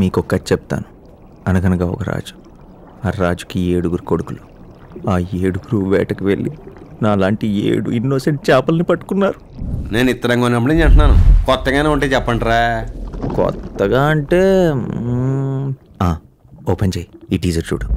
మీకొక్క చెప్తాను. అనగనగా ఒక రాజు. ఆ రాజుకి 7 కొడుకులు. ఆ 7 వేటకు వెళ్ళి నాలాంటి 7 ఇన్నోసెంట్ చేపల్ని పట్టుకున్నారు. నేను ఇత్తరంగా ఉన్నప్పుడు నేను అంటున్నాను, కొత్తగానే ఉంటే చెప్పండిరా. కొత్తగా అంటే ఓపెన్ చేయి, ఈ టీజర్ చూడు.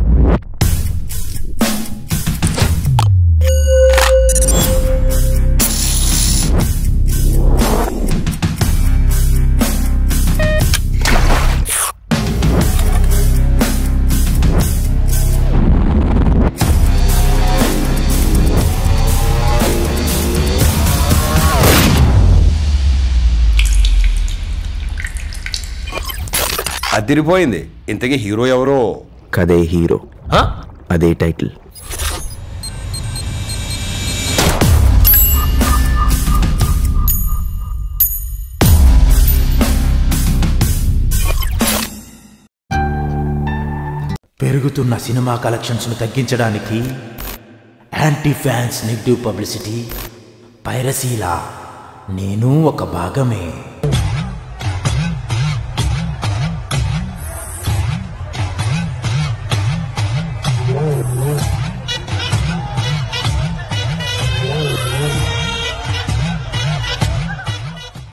అదిరిపోయింది. ఇంతకీ హీరో ఎవరో? కదే హీరో, అదే టైటిల్. పెరుగుతున్న సినిమా కలెక్షన్స్ను తగ్గించడానికి యాంటీ ఫ్యాన్స్ నెగిటివ్ పబ్లిసిటీ, పైరసీలా నేను ఒక భాగమే.